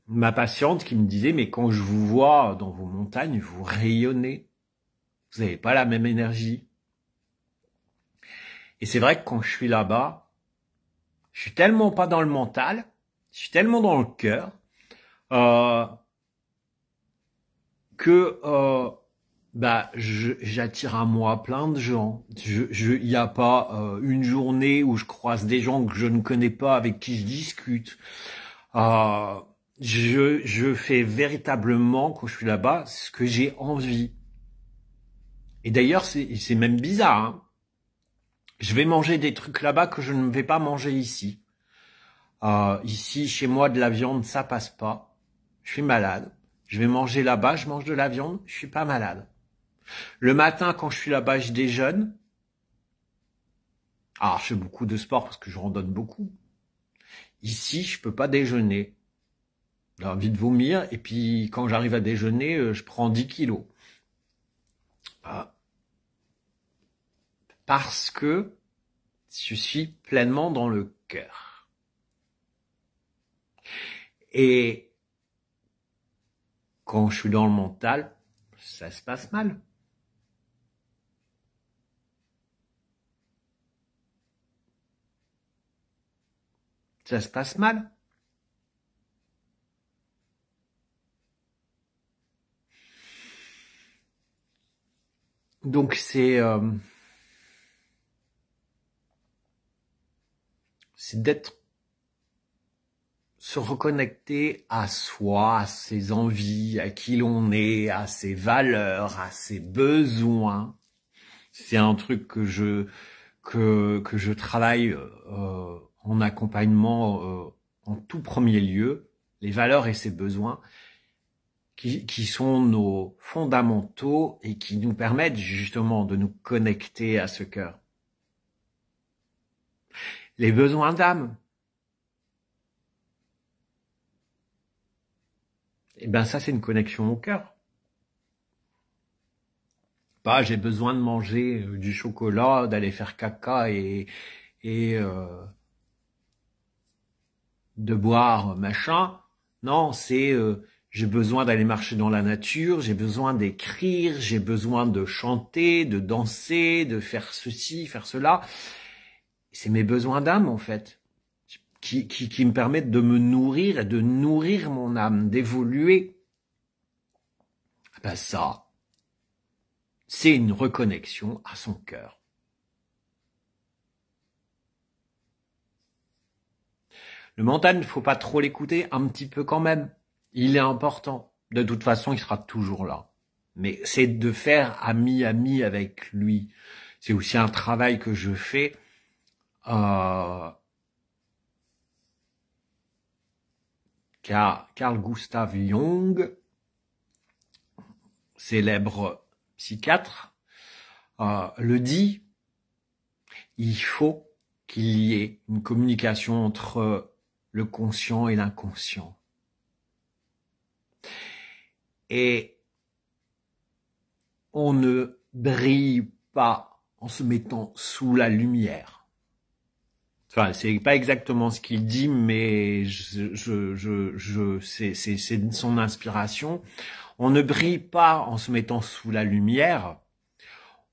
Ma patiente qui me disait, mais quand je vous vois dans vos montagnes, vous rayonnez. Vous n'avez pas la même énergie. Et c'est vrai que quand je suis là-bas, je suis tellement pas dans le mental, je suis tellement dans le cœur, que j'attire à moi plein de gens. Il y a pas une journée où je croise des gens que je ne connais pas, avec qui je discute. Je fais véritablement, quand je suis là-bas, ce que j'ai envie. Et d'ailleurs, c'est même bizarre, hein. Je vais manger des trucs là-bas que je ne vais pas manger ici. Ici, chez moi, de la viande, ça passe pas. Je suis malade. Je vais manger là-bas, je mange de la viande, je suis pas malade. Le matin, quand je suis là-bas, je déjeune. Alors, je fais beaucoup de sport parce que je randonne beaucoup. Ici, je peux pas déjeuner. J'ai envie de vomir, et puis quand j'arrive à déjeuner, je prends 10 kilos. Parce que je suis pleinement dans le cœur. Et quand je suis dans le mental, ça se passe mal. Ça se passe mal. Donc c'est se reconnecter à soi, à ses envies, à qui l'on est, à ses valeurs, à ses besoins. C'est un truc que je travaille en accompagnement en tout premier lieu, les valeurs et ses besoins, qui sont nos fondamentaux et qui nous permettent justement de nous connecter à ce cœur. Les besoins d'âme. Eh ben ça, c'est une connexion au cœur. Pas j'ai besoin de manger du chocolat, d'aller faire caca et de boire machin. Non, c'est j'ai besoin d'aller marcher dans la nature, j'ai besoin d'écrire, j'ai besoin de chanter, de danser, de faire ceci, faire cela. C'est mes besoins d'âme en fait, qui me permettent de me nourrir et de nourrir mon âme, d'évoluer. Ben ça, c'est une reconnexion à son cœur. Le mental, il ne faut pas trop l'écouter, un petit peu quand même. Il est important. De toute façon, il sera toujours là. Mais c'est de faire ami avec lui. C'est aussi un travail que je fais Carl Gustav Jung, célèbre psychiatre, le dit, il faut qu'il y ait une communication entre le conscient et l'inconscient. Et on ne brille pas en se mettant sous la lumière. Enfin, c'est pas exactement ce qu'il dit, mais c'est son inspiration. On ne brille pas en se mettant sous la lumière.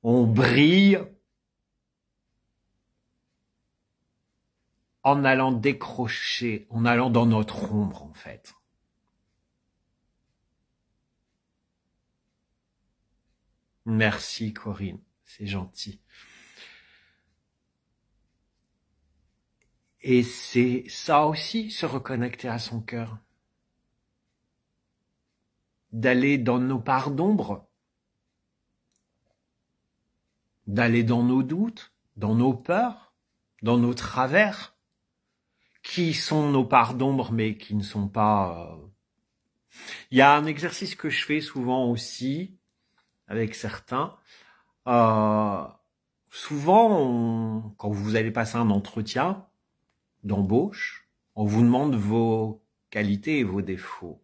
On brille en allant décrocher, en allant dans notre ombre, en fait. Merci Corinne, c'est gentil. Et c'est ça aussi, se reconnecter à son cœur. D'aller dans nos parts d'ombre, d'aller dans nos doutes, dans nos peurs, dans nos travers, qui sont nos parts d'ombre mais qui ne sont pas... Il y a un exercice que je fais souvent aussi avec certains. Souvent, quand vous allez passer un entretien d'embauche, on vous demande vos qualités et vos défauts.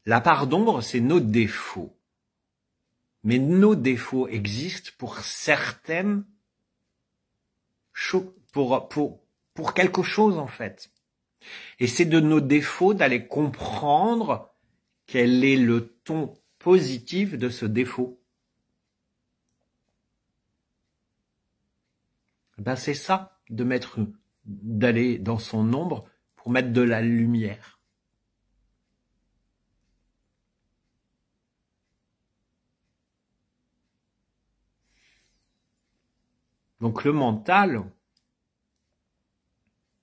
La part d'ombre, c'est nos défauts. Mais nos défauts existent pour certaines choses, pour quelque chose en fait. Et c'est de nos défauts d'aller comprendre quel est le ton positif de ce défaut. Ben c'est ça, d'aller dans son ombre pour mettre de la lumière. Donc le mental,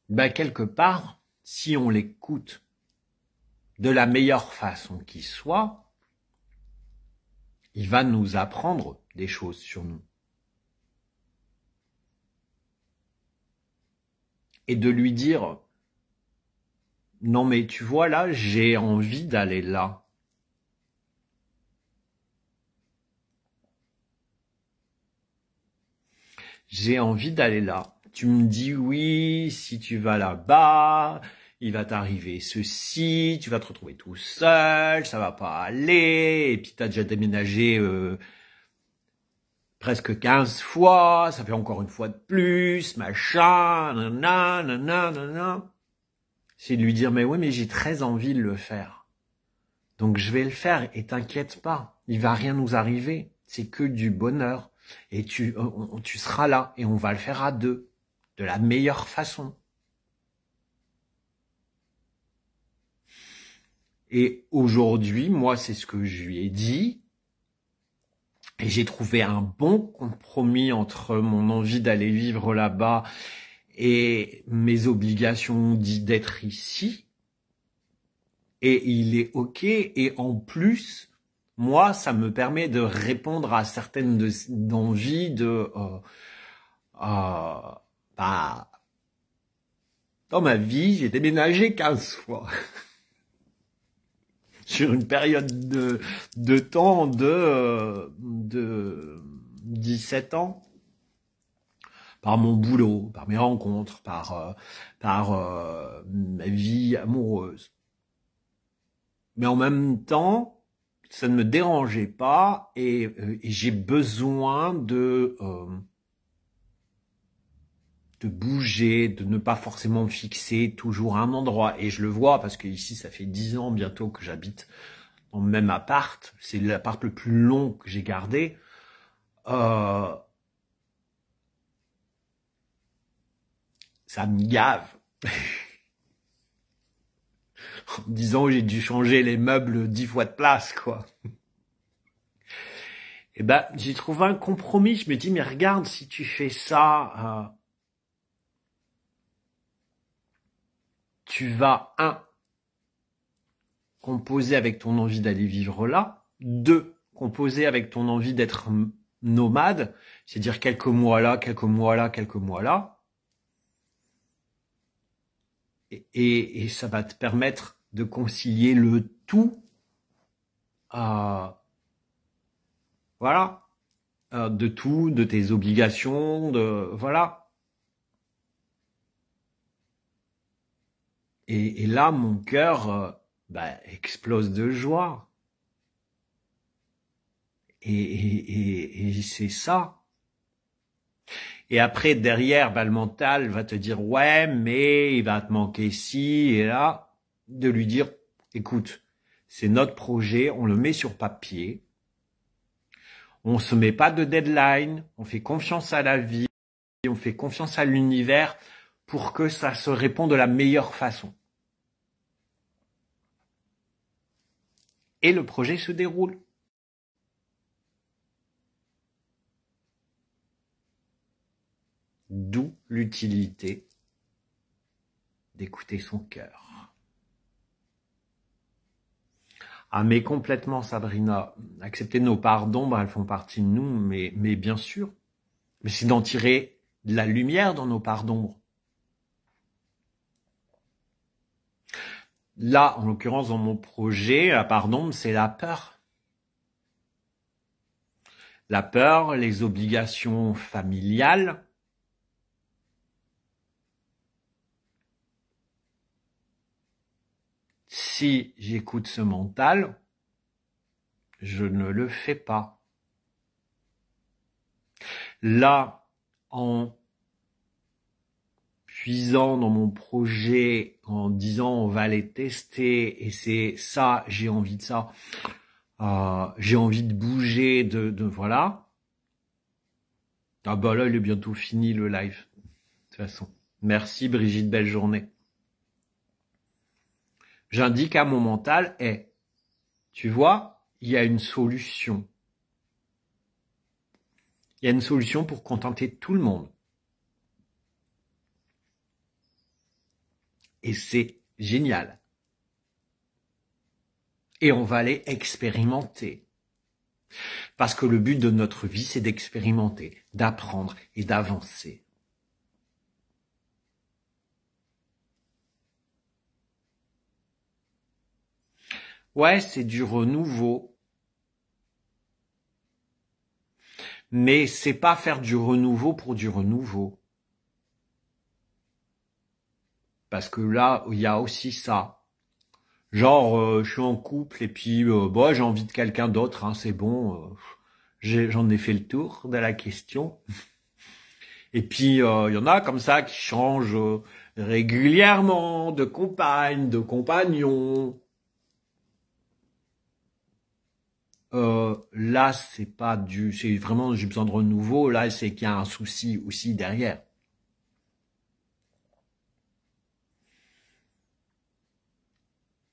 ben quelque part, si on l'écoute de la meilleure façon qui soit, il va nous apprendre des choses sur nous. Et de lui dire, non mais tu vois là, j'ai envie d'aller là. J'ai envie d'aller là. Tu me dis oui, si tu vas là-bas, il va t'arriver ceci, tu vas te retrouver tout seul, ça va pas aller, et puis t'as déjà déménagé presque 15 fois, ça fait encore une fois de plus, machin, nanana. C'est de lui dire, mais oui, mais j'ai très envie de le faire. Donc je vais le faire, et t'inquiète pas, il va rien nous arriver, c'est que du bonheur. Et tu seras là, et on va le faire à deux, de la meilleure façon. Et aujourd'hui, moi, c'est ce que je lui ai dit, et j'ai trouvé un bon compromis entre mon envie d'aller vivre là-bas et mes obligations d'être ici. Et il est OK, et en plus, moi, ça me permet de répondre à certaines envies dans ma vie, j'ai déménagé 15 fois. Sur une période de temps de 17 ans. Par mon boulot, par mes rencontres, par ma vie amoureuse. Mais en même temps, ça ne me dérangeait pas, et j'ai besoin de bouger, de ne pas forcément fixer toujours un endroit. Et je le vois parce que ici, ça fait 10 ans bientôt que j'habite dans le même appart. C'est l'appart le plus long que j'ai gardé. Ça me gave. En disant que j'ai dû changer les meubles 10 fois de place, quoi. Et ben, j'ai trouvé un compromis. Je me dis, mais regarde, si tu fais ça, tu vas, 1, composer avec ton envie d'aller vivre là. 2, composer avec ton envie d'être nomade, c'est-à-dire quelques mois là, quelques mois là, quelques mois là. et ça va te permettre de concilier le tout, voilà, de tout, de tes obligations, voilà. Et là, mon cœur explose de joie. Et c'est ça. Et après, derrière, le mental va te dire, ouais, mais il va te manquer ci et là, de lui dire, écoute, c'est notre projet, on le met sur papier, on se met pas de deadline, on fait confiance à la vie, on fait confiance à l'univers pour que ça se réponde de la meilleure façon. Et le projet se déroule. D'où l'utilité d'écouter son cœur. Ah mais complètement Sabrina, accepter nos parts d'ombre, elles font partie de nous, mais bien sûr. Mais c'est d'en tirer de la lumière dans nos parts d'ombre. Là, en l'occurrence, dans mon projet, la part d'ombre, c'est la peur. La peur, les obligations familiales, si j'écoute ce mental, je ne le fais pas. Là, en puisant dans mon projet, en disant on va les tester, et c'est ça, j'ai envie de ça, j'ai envie de bouger, de voilà. Ah bah là, il est bientôt fini le live, de toute façon. Merci Brigitte, belle journée. J'indique à mon mental, tu vois, il y a une solution. Il y a une solution pour contenter tout le monde. Et c'est génial. Et on va aller expérimenter. Parce que le but de notre vie, c'est d'expérimenter, d'apprendre et d'avancer. Ouais, c'est du renouveau. Mais c'est pas faire du renouveau pour du renouveau. Parce que là, il y a aussi ça. Genre, je suis en couple et puis j'ai envie de quelqu'un d'autre, hein, c'est bon. J'en ai fait le tour de la question. Et puis, il y en a comme ça qui changent régulièrement de compagne, de compagnon. Là, c'est vraiment, j'ai besoin de renouveau. Là, c'est qu'il y a un souci aussi derrière.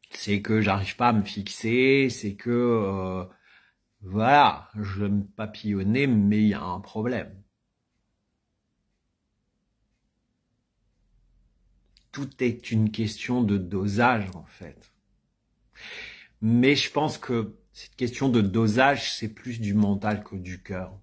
C'est que j'arrive pas à me fixer, c'est que, voilà, je veux me papillonner, mais il y a un problème. Tout est une question de dosage, en fait. Mais je pense que cette question de dosage, c'est plus du mental que du cœur.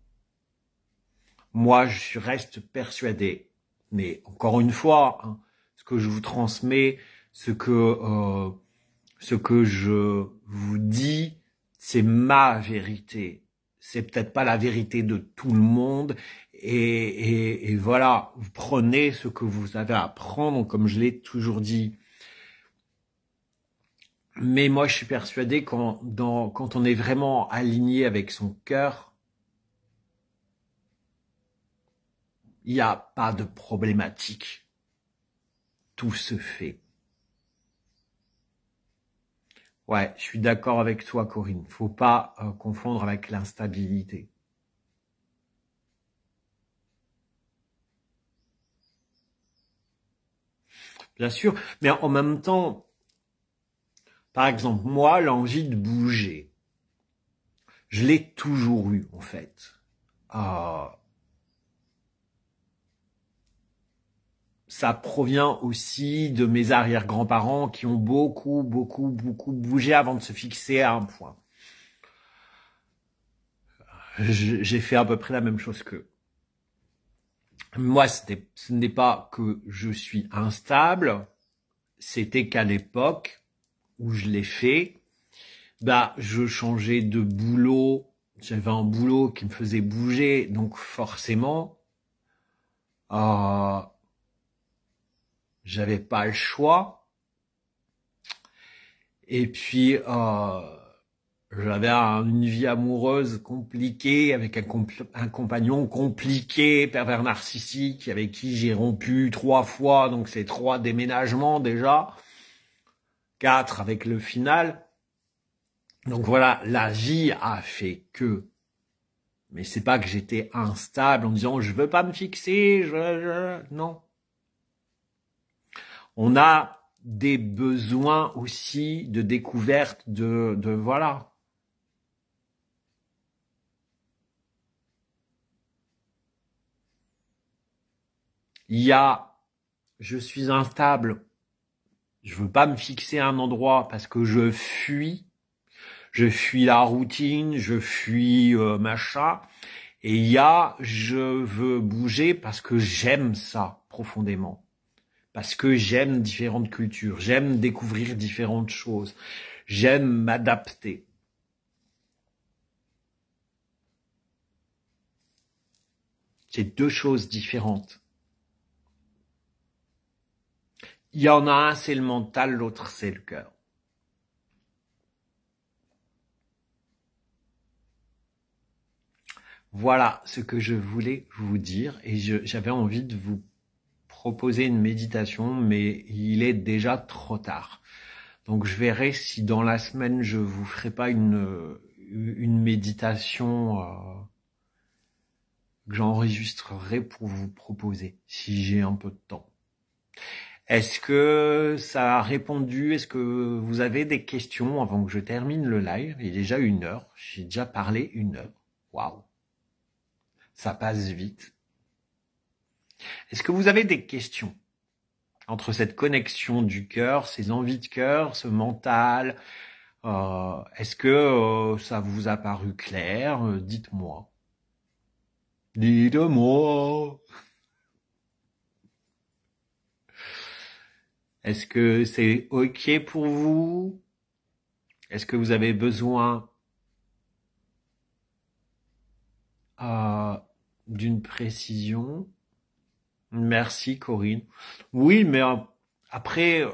Moi, je reste persuadé, mais encore une fois, hein, ce que je vous transmets, ce que je vous dis, c'est ma vérité. C'est peut-être pas la vérité de tout le monde. Et voilà, vous prenez ce que vous avez à prendre, comme je l'ai toujours dit. Mais moi, je suis persuadé quand on est vraiment aligné avec son cœur, il n'y a pas de problématique. Tout se fait. Ouais, je suis d'accord avec toi, Corinne. Faut pas confondre avec l'instabilité. Bien sûr, mais en même temps, par exemple, moi, l'envie de bouger, je l'ai toujours eu, en fait. Ça provient aussi de mes arrière-grands-parents qui ont beaucoup bougé avant de se fixer à un point. J'ai fait à peu près la même chose qu'eux. Moi, ce n'est pas que je suis instable, c'était qu'à l'époque où je l'ai fait, bah, je changeais de boulot. J'avais un boulot qui me faisait bouger, donc forcément, euh, j'avais pas le choix. Et puis, j'avais une vie amoureuse compliquée, avec un compagnon compliqué, pervers narcissique, avec qui j'ai rompu 3 fois, donc c'est 3 déménagements déjà, 4 avec le final. Donc voilà, la vie a fait que, mais c'est pas que j'étais instable en disant je veux pas me fixer, non. On a des besoins aussi de découverte, de voilà. Il y a, je suis instable, je veux pas me fixer à un endroit parce que je fuis la routine, je fuis machin. Et il y a, je veux bouger parce que j'aime ça profondément. Parce que j'aime différentes cultures, j'aime découvrir différentes choses, j'aime m'adapter. C'est 2 choses différentes. Il y en a un, c'est le mental, l'autre, c'est le cœur. Voilà ce que je voulais vous dire et j'avais envie de vous proposer une méditation, mais il est déjà trop tard. Donc je verrai si dans la semaine je vous ferai pas une méditation que j'enregistrerai pour vous proposer, si j'ai un peu de temps. Est-ce que ça a répondu? Est-ce que vous avez des questions avant que je termine le live? Il est déjà 1 heure. J'ai déjà parlé 1 heure. Waouh! Ça passe vite. Est-ce que vous avez des questions entre cette connexion du cœur, ces envies de cœur, ce mental? Est-ce que ça vous a paru clair? Dites-moi. Dites-moi. Est-ce que c'est OK pour vous? Est-ce que vous avez besoin d'une précision? Merci Corinne. Oui, mais après,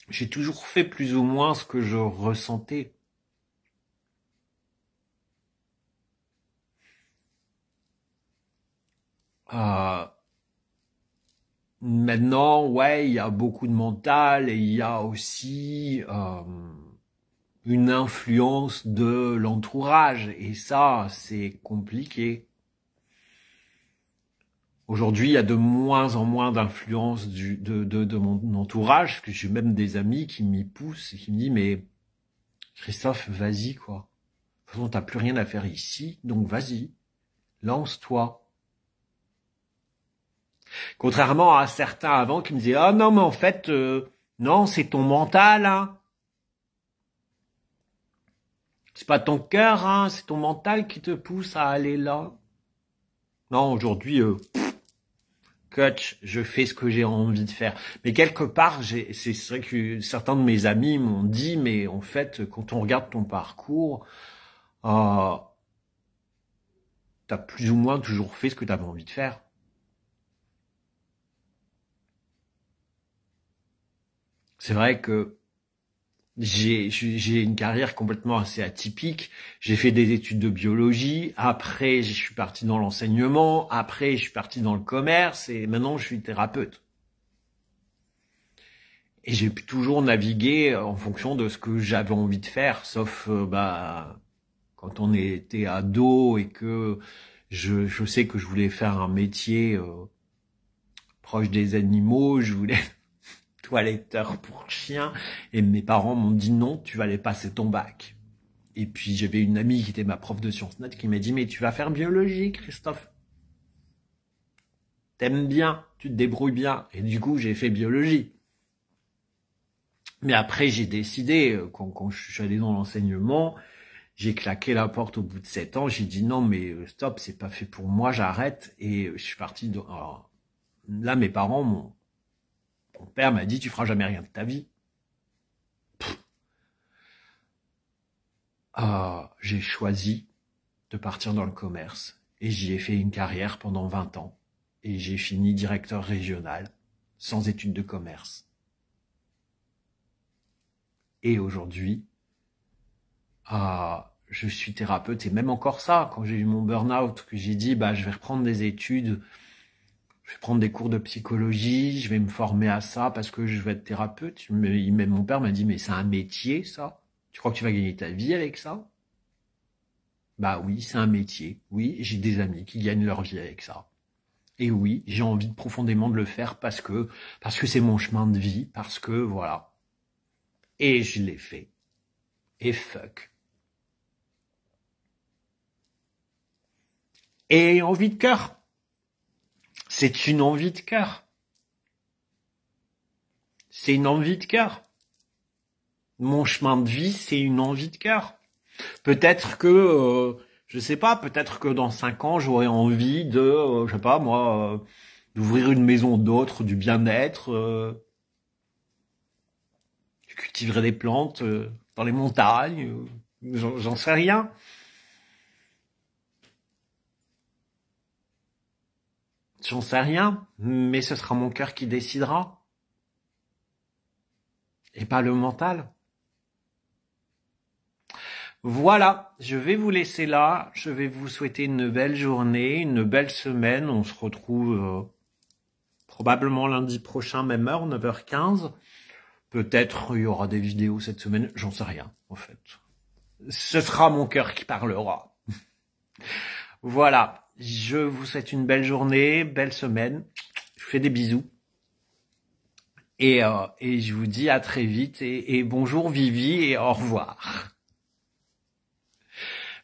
j'ai toujours fait plus ou moins ce que je ressentais. Maintenant, ouais, il y a beaucoup de mental et il y a aussi une influence de l'entourage et ça, c'est compliqué. Aujourd'hui, il y a de moins en moins d'influence de mon entourage, parce que j'ai même des amis qui m'y poussent et qui me disent mais Christophe, vas-y quoi. De toute façon, t'as plus rien à faire ici, donc vas-y, lance-toi. Contrairement à certains avant qui me disaient ah non mais en fait non c'est ton mental hein. C'est pas ton cœur hein, c'est ton mental qui te pousse à aller là. Non aujourd'hui coach, je fais ce que j'ai envie de faire. Mais quelque part, c'est vrai que certains de mes amis m'ont dit, mais en fait, quand on regarde ton parcours, t'as plus ou moins toujours fait ce que t'avais envie de faire. C'est vrai que j'ai une carrière complètement assez atypique. J'ai fait des études de biologie. Après, je suis parti dans l'enseignement. Après, je suis parti dans le commerce. Et maintenant, je suis thérapeute. Et j'ai pu toujours naviguer en fonction de ce que j'avais envie de faire. Sauf, quand on était ado et que je sais que je voulais faire un métier proche des animaux. Je voulais toiletteur pour chien et mes parents m'ont dit non, tu vas aller passer ton bac. Et puis j'avais une amie qui était ma prof de sciences nat qui m'a dit mais tu vas faire biologie Christophe, t'aimes bien, tu te débrouilles bien. Et du coup j'ai fait biologie. Mais après j'ai décidé quand je suis allé dans l'enseignement, j'ai claqué la porte au bout de 7 ans, j'ai dit non mais stop, c'est pas fait pour moi, j'arrête. Et je suis parti alors, là mes parents m'ont Ton père m'a dit, tu feras jamais rien de ta vie. J'ai choisi de partir dans le commerce et j'y ai fait une carrière pendant 20 ans et j'ai fini directeur régional sans études de commerce. Et aujourd'hui, je suis thérapeute et même encore ça, quand j'ai eu mon burn-out, que j'ai dit, je vais reprendre des études, je vais prendre des cours de psychologie, je vais me former à ça parce que je vais être thérapeute. Même mon père m'a dit, mais c'est un métier, ça? Tu crois que tu vas gagner ta vie avec ça? Bah oui, c'est un métier. Oui, j'ai des amis qui gagnent leur vie avec ça. Et oui, j'ai envie profondément de le faire parce que c'est mon chemin de vie, parce que voilà. Et je l'ai fait. Et fuck. Et envie de cœur. C'est une envie de cœur. C'est une envie de cœur. Mon chemin de vie, c'est une envie de cœur. Peut-être que, je sais pas, peut-être que dans 5 ans, j'aurai envie de, je sais pas moi, d'ouvrir une maison d'hôtes, du bien-être. Je cultiverai des plantes dans les montagnes. J'en sais rien. J'en sais rien, mais ce sera mon cœur qui décidera. Et pas le mental. Voilà, je vais vous laisser là. Je vais vous souhaiter une belle journée, une belle semaine. On se retrouve probablement lundi prochain, même heure, 9h15. Peut-être il y aura des vidéos cette semaine, j'en sais rien, en fait. Ce sera mon cœur qui parlera. Voilà, je vous souhaite une belle journée, belle semaine. Je vous fais des bisous. Et je vous dis à très vite. Et bonjour Vivi et au revoir.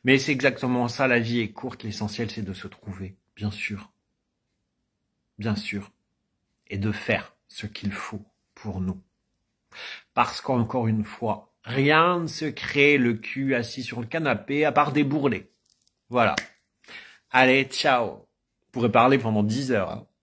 Mais c'est exactement ça, la vie est courte, l'essentiel c'est de se trouver, bien sûr. Bien sûr. Et de faire ce qu'il faut pour nous. Parce qu'encore une fois, rien ne se crée le cul assis sur le canapé à part des bourrelets. Voilà. Allez, ciao. Je pourrais parler pendant 10 heures. Hein.